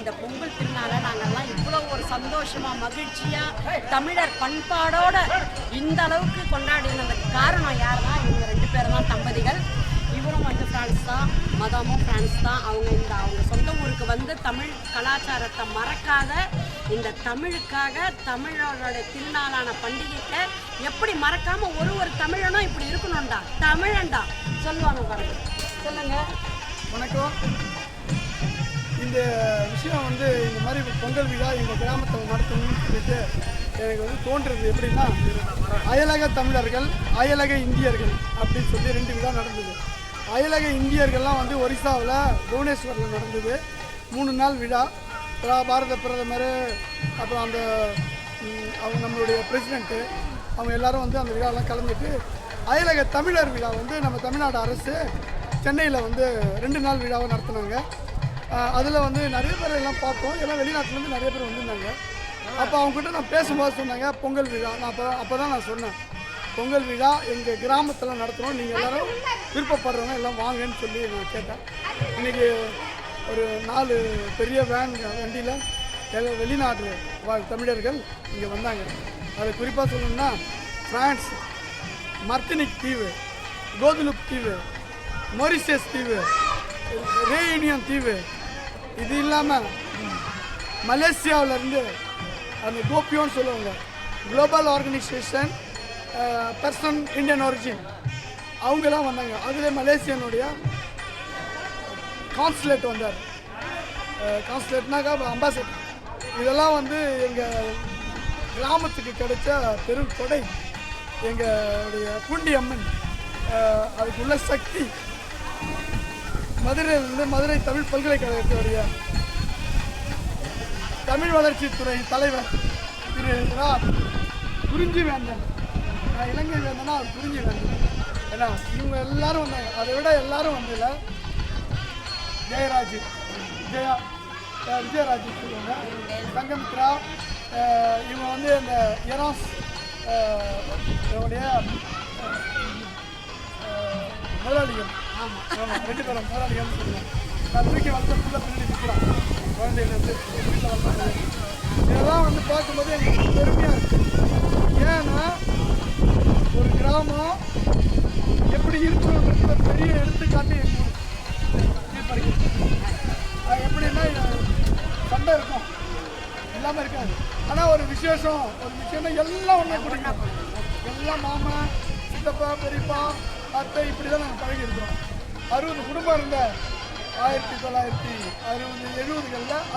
இந்த பொங்கல் திருநாளை நாங்கள்லாம் இவ்வளோ ஒரு சந்தோஷமாக மகிழ்ச்சியாக தமிழர் பண்பாடோட இந்த அளவுக்கு கொண்டாடினதுக்கு காரணம் யாருன்னா இவங்க 2 பேரும் தான் தம்பதிகள். இவரும் வந்து ஃப்ரான்ஸ் தான், மதமும் ஃப்ரான்ஸ் தான். அவங்க சொந்த ஊருக்கு வந்து தமிழ் கலாச்சாரத்தை மறக்காத இந்த தமிழுக்காக தமிழோட திருநாளான பண்டிகைக்கு எப்படி மறக்காம ஒரு தமிழனும் இப்படி இருக்கணும்டா, தமிழன்டா சொல்லுவாங்க பாருங்க. சொல்லுங்க. வணக்கம். இந்த விஷயம் வந்து இந்த மாதிரி பொங்கல் விழா எங்கள் கிராமத்தில் நடத்தணும்னு சொல்லிட்டு எனக்கு வந்து தோன்றுறது எப்படின்னா, அயலக தமிழர்கள் அயலக இந்தியர்கள் அப்படின்னு சொல்லி 2 விழா நடந்தது. அயலக இந்தியர்கள்லாம் வந்து ஒரிசாவில் புவனேஸ்வரில் நடந்தது. 3 நாள் விழா. பாரத பிரதமர், அப்புறம் அந்த அவங்க நம்மளுடைய பிரசிடெண்ட்டு, அவங்க எல்லோரும் வந்து அந்த விழாலாம் கலந்துட்டு, அயலக தமிழர் விழா வந்து நம்ம தமிழ்நாடு அரசு சென்னையில் வந்து 2 நாள் விழாவை நடத்தினாங்க. அதில் வந்து நிறைய பேர் எல்லாம் பார்த்தோம். எல்லாம் வெளிநாட்டிலேருந்து நிறைய பேர் வந்திருந்தாங்க. அப்போ அவங்ககிட்ட நான் பேசும்போது சொன்னாங்க பொங்கல் விழா. நான் அப்போ தான் நான் சொன்னேன், பொங்கல் விழா எங்கள் கிராமத்தில் நடத்துகிறோம், நீங்கள் எல்லோரும் விருப்பப்படுறவங்க எல்லாம் வாங்கன்னு சொல்லி நான் கேட்டேன். இன்றைக்கி ஒரு 4 பெரிய வண்டியில் எல்லாம் வெளிநாட்டு தமிழர்கள் இங்கே வந்தாங்க. அது குறிப்பாக சொல்லணும்னா ஃப்ரான்ஸ், மர்த்தினிக் தீவு, கோதுலுப் தீவு, மொரிஷியஸ் தீவு, ரேயூனியன் தீவு, இது இல்லாமல் மலேசியாவிலேருந்து அந்த கோபியோன்னு சொல்லுவாங்க, global organisation person Indian origin, அவங்கெல்லாம் வந்தாங்க. அதில் மலேசியனுடைய கான்சுலேட் வந்தார். கான்சுலேட்னாக்கா அம்பாசிடர். இதெல்லாம் வந்து எங்கள் கிராமத்துக்கு கிடைச்ச பெரும் கொடை. எங்களுடைய பூண்டி அம்மன், அதுக்குள்ள சக்தி. மதுரையிலிருந்து மதுரை தமிழ் பல்கலைக்கழகத்துடைய தமிழ் வளர்ச்சித்துறை தலைவர் திரு குறிஞ்சி வேந்தன், இலங்கை வேந்தனா அவர் குறிஞ்சி வேந்தன். ஏன்னா இவங்க எல்லாரும் வந்தாங்க. அதை விட எல்லாரும் வந்ததில்ல, விஜயராஜ் சொல்லுவாங்க, சங்கமித்ரா, இவங்க வந்து இந்த எராஸ் முதலாளிகள். ஆமாம், 2 பேரும் முதலாளிகள்னு சொல்லுவாங்க. நான் தூக்கி வளர்த்த ஃபுல்லாக பின்னாடி நிற்கலாம். குழந்தையிலேருந்து வீட்டில் வளர்த்தாங்க. இதெல்லாம் வந்து பார்க்கும்போது எங்களுக்கு பெருமையாக இருக்குது. ஏன்னா ஒரு கிராமம் எப்படி இருக்கணுன்றது ஒரு பெரிய எடுத்துக்காட்டு எங்கள் எப்படின்னா சண்டை இருக்கும், எல்லாமே இருக்காது. ஆனால் ஒரு விஷயம்னா எல்லாம் ஒன்றா பிடிக்கும். எல்லாம் மாமா, சித்தப்பா, பெரியப்பா, அத்தை, இப்படி தான் நாங்கள் பழகியிருக்கிறோம். 60 குடும்பம் இருந்த 1960, 70களில்